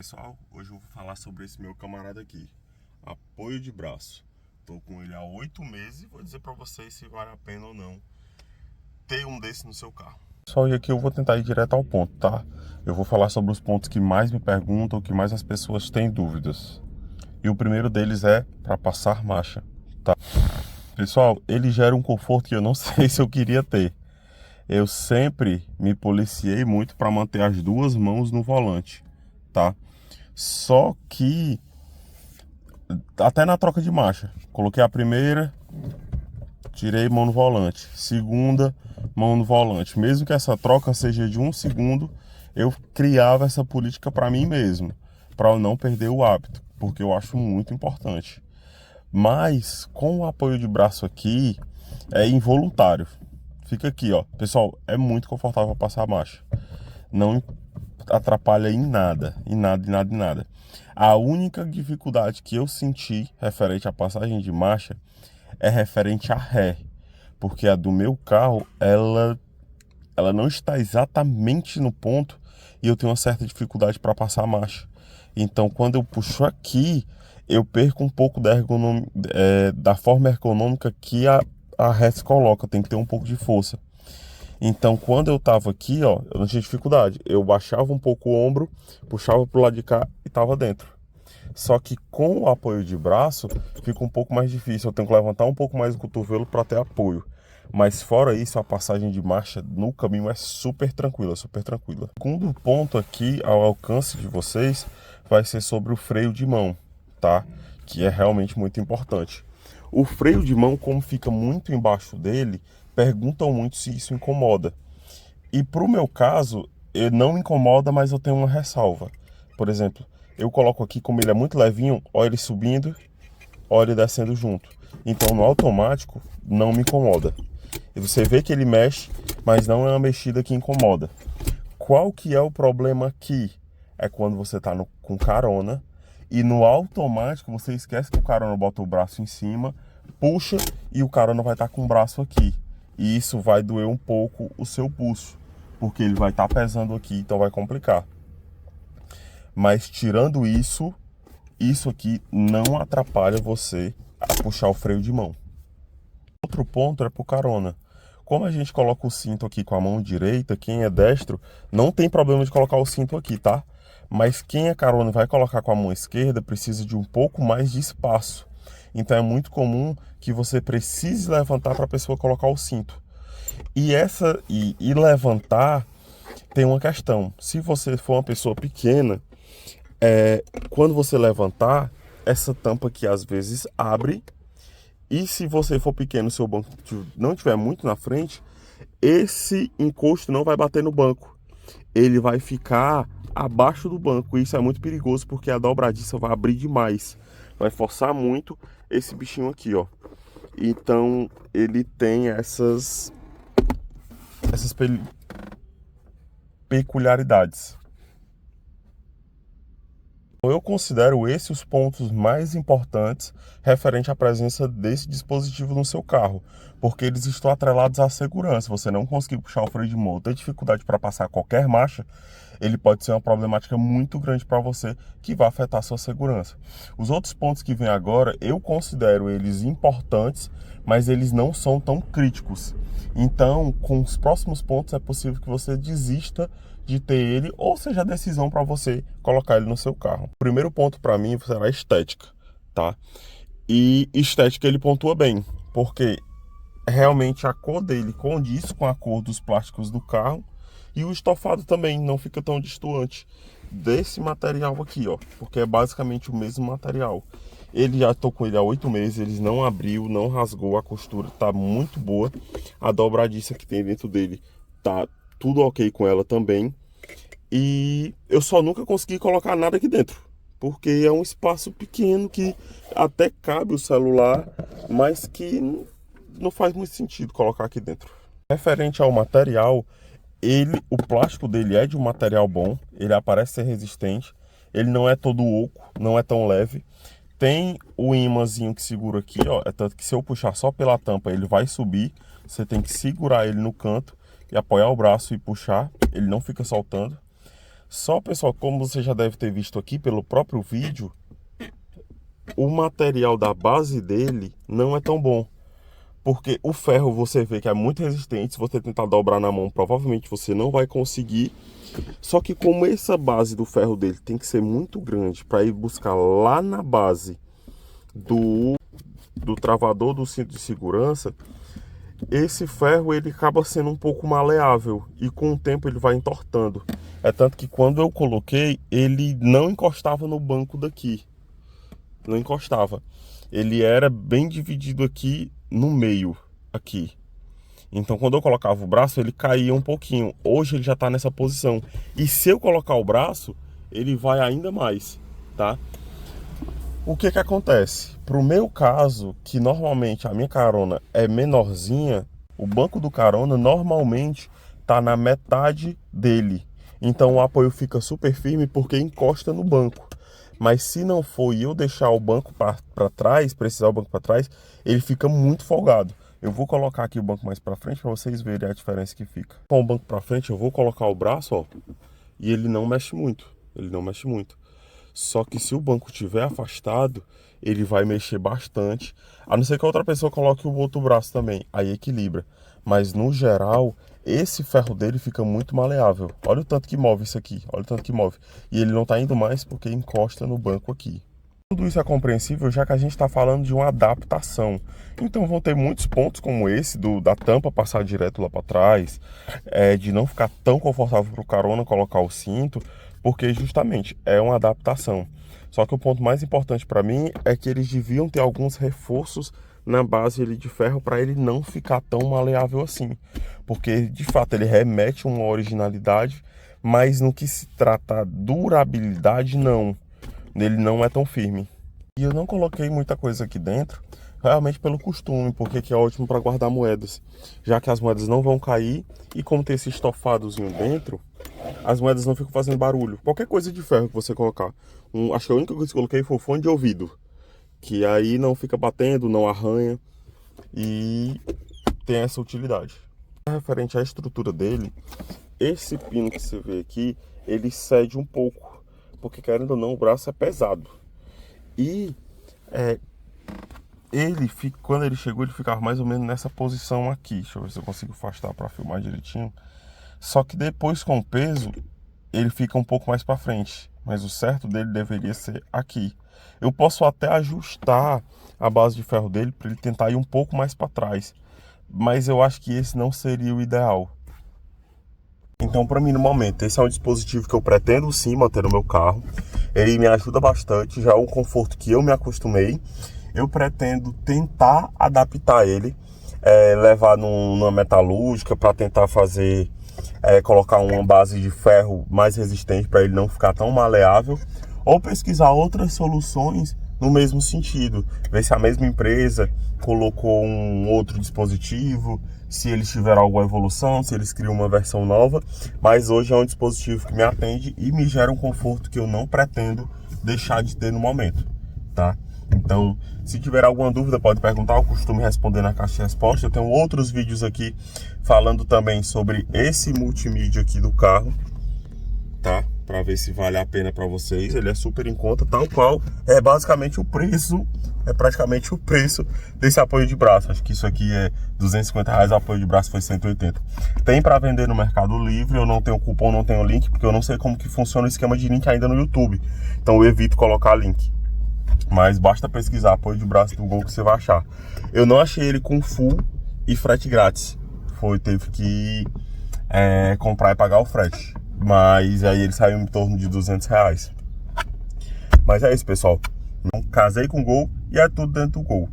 Pessoal, hoje eu vou falar sobre esse meu camarada aqui, apoio de braço. Tô com ele há 8 meses e vou dizer para vocês se vale a pena ou não ter um desse no seu carro. Pessoal, e aqui eu vou tentar ir direto ao ponto, tá? Eu vou falar sobre os pontos que mais me perguntam, que mais as pessoas têm dúvidas. E o primeiro deles é para passar marcha, tá? Pessoal, ele gera um conforto que eu não sei se eu queria ter. Eu sempre me policiei muito para manter as duas mãos no volante, tá? Só que até na troca de marcha, coloquei a primeira, tirei mão no volante, segunda, mão no volante. Mesmo que essa troca seja de 1 segundo, eu criava essa política para mim mesmo, para eu não perder o hábito, porque eu acho muito importante. Mas com o apoio de braço aqui é involuntário. Fica aqui, ó, pessoal, é muito confortável passar a marcha. Não atrapalha em nada, em nada, em nada, em nada. A única dificuldade que eu senti referente à passagem de marcha é referente à ré, porque a do meu carro, ela não está exatamente no ponto e eu tenho uma certa dificuldade para passar a marcha. Então, quando eu puxo aqui, eu perco um pouco da forma ergonômica que a ré se coloca, tem que ter um pouco de força. Então, quando eu tava aqui, ó, eu não tinha dificuldade. Eu baixava um pouco o ombro, puxava pro lado de cá e tava dentro. Só que com o apoio de braço, fica um pouco mais difícil. Eu tenho que levantar um pouco mais o cotovelo para ter apoio. Mas fora isso, a passagem de marcha no caminho é super tranquila, super tranquila. O segundo ponto aqui, ao alcance de vocês, vai ser sobre o freio de mão, tá? Que é realmente muito importante. O freio de mão, como fica muito embaixo dele, perguntam muito se isso incomoda. E pro meu caso, não me incomoda, mas eu tenho uma ressalva. Por exemplo, eu coloco aqui, como ele é muito levinho, olha ele subindo, olha ele descendo junto. Então no automático não me incomoda. E você vê que ele mexe, mas não é uma mexida que incomoda. Qual que é o problema aqui? É quando você tá com carona e no automático você esquece que o carona bota o braço em cima, puxa e o carona vai estar com o braço aqui. E isso vai doer um pouco o seu pulso, porque ele vai estar pesando aqui, então vai complicar. Mas tirando isso, isso aqui não atrapalha você a puxar o freio de mão. Outro ponto é pro carona. Como a gente coloca o cinto aqui com a mão direita, quem é destro não tem problema de colocar o cinto aqui, tá? Mas quem é carona e vai colocar com a mão esquerda precisa de um pouco mais de espaço. Então é muito comum que você precise levantar para a pessoa colocar o cinto. E levantar tem uma questão. Se você for uma pessoa pequena, quando você levantar, essa tampa aqui às vezes abre. E se você for pequeno, seu banco não estiver muito na frente, esse encosto não vai bater no banco. Ele vai ficar abaixo do banco. E isso é muito perigoso porque a dobradiça vai abrir demais. Vai forçar muito esse bichinho aqui, ó. Então ele tem essas peculiaridades. Eu considero esses os pontos mais importantes referente à presença desse dispositivo no seu carro, porque eles estão atrelados à segurança. Você não conseguir puxar o freio de mão, ter dificuldade para passar qualquer marcha, ele pode ser uma problemática muito grande para você que vai afetar a sua segurança. Os outros pontos que vêm agora, eu considero eles importantes, mas eles não são tão críticos. Então, com os próximos pontos é possível que você desista de ter ele, ou seja a decisão para você colocar ele no seu carro. O primeiro ponto para mim será a estética, tá? E estética ele pontua bem, porque realmente a cor dele condiz com a cor dos plásticos do carro e o estofado também não fica tão destoante desse material aqui, ó, porque é basicamente o mesmo material. Ele já tô com ele há 8 meses, ele não abriu, não rasgou, a costura tá muito boa, a dobradiça que tem dentro dele tá tudo ok com ela também. E eu só nunca consegui colocar nada aqui dentro, porque é um espaço pequeno que até cabe o celular, mas que não faz muito sentido colocar aqui dentro. Referente ao material, o plástico dele é de um material bom, ele parece ser resistente, ele não é todo oco, não é tão leve. Tem o imãzinho que segura aqui, ó, é tanto que se eu puxar só pela tampa ele vai subir, você tem que segurar ele no canto e apoiar o braço e puxar, ele não fica soltando. Só, pessoal, como você já deve ter visto aqui pelo próprio vídeo, o material da base dele não é tão bom. Porque o ferro você vê que é muito resistente. Se você tentar dobrar na mão, provavelmente você não vai conseguir. Só que como essa base do ferro dele tem que ser muito grande para ir buscar lá na base do travador do cinto de segurança, esse ferro ele acaba sendo um pouco maleável e com o tempo ele vai entortando. É tanto que quando eu coloquei, ele não encostava no banco daqui. Não encostava. Ele era bem dividido aqui no meio, aqui. Então quando eu colocava o braço, ele caía um pouquinho. Hoje ele já está nessa posição. E se eu colocar o braço, ele vai ainda mais, tá? O que que acontece? Pro meu caso, que normalmente a minha carona é menorzinha, o banco do carona normalmente tá na metade dele. Então o apoio fica super firme porque encosta no banco. Mas se não for e eu deixar o banco para trás, precisar o banco para trás, ele fica muito folgado. Eu vou colocar aqui o banco mais para frente para vocês verem a diferença que fica. Com o banco para frente, eu vou colocar o braço, ó, e ele não mexe muito. Ele não mexe muito. Só que se o banco estiver afastado, ele vai mexer bastante. A não ser que a outra pessoa coloque o outro braço também, aí equilibra. Mas no geral, esse ferro dele fica muito maleável. Olha o tanto que move isso aqui, olha o tanto que move. E ele não está indo mais porque encosta no banco aqui. Tudo isso é compreensível já que a gente está falando de uma adaptação. Então vão ter muitos pontos como esse, da tampa passar direto lá para trás, de não ficar tão confortável para o carona colocar o cinto, porque justamente é uma adaptação. Só que o ponto mais importante para mim é que eles deviam ter alguns reforços na base ali de ferro para ele não ficar tão maleável assim. Porque de fato ele remete uma originalidade, mas no que se trata durabilidade não. Ele não é tão firme. E eu não coloquei muita coisa aqui dentro, realmente pelo costume, porque aqui é ótimo para guardar moedas. Já que as moedas não vão cair e como tem esse estofadozinho dentro, as moedas não ficam fazendo barulho. Qualquer coisa de ferro que você colocar. Acho que a única coisa que eu coloquei foi o fone de ouvido. Que aí não fica batendo, não arranha e tem essa utilidade. Referente à estrutura dele, esse pino que você vê aqui, ele cede um pouco. Porque querendo ou não, o braço é pesado. E quando ele chegou, ele ficava mais ou menos nessa posição aqui. Deixa eu ver se eu consigo afastar para filmar direitinho. Só que depois com o peso, ele fica um pouco mais para frente. Mas o certo dele deveria ser aqui. Eu posso até ajustar a base de ferro dele para ele tentar ir um pouco mais para trás. Mas eu acho que esse não seria o ideal. Então, para mim, no momento, esse é um dispositivo que eu pretendo sim manter no meu carro. Ele me ajuda bastante, já é um conforto que eu me acostumei. Eu pretendo tentar adaptar ele, levar numa metalúrgica para tentar fazer, colocar uma base de ferro mais resistente para ele não ficar tão maleável. Ou pesquisar outras soluções no mesmo sentido. Ver se a mesma empresa colocou um outro dispositivo, se eles tiveram alguma evolução, se eles criam uma versão nova. Mas hoje é um dispositivo que me atende e me gera um conforto que eu não pretendo deixar de ter no momento, tá? Então, se tiver alguma dúvida, pode perguntar, eu costumo responder na caixa de resposta. Eu tenho outros vídeos aqui falando também sobre esse multimídia aqui do carro, tá? Para ver se vale a pena para vocês. Ele é super em conta, tal qual é basicamente o preço, é praticamente o preço desse apoio de braço. Acho que isso aqui é R$250, o apoio de braço foi 180. Tem para vender no Mercado Livre, eu não tenho cupom, não tenho link, porque eu não sei como que funciona o esquema de link ainda no YouTube. Então eu evito colocar link. Mas basta pesquisar apoio de braço do Gol que você vai achar. Eu não achei ele com full e frete grátis. Teve que comprar e pagar o frete. Mas aí ele saiu em torno de R$200. Mas é isso, pessoal. Casei com o Gol e é tudo dentro do Gol.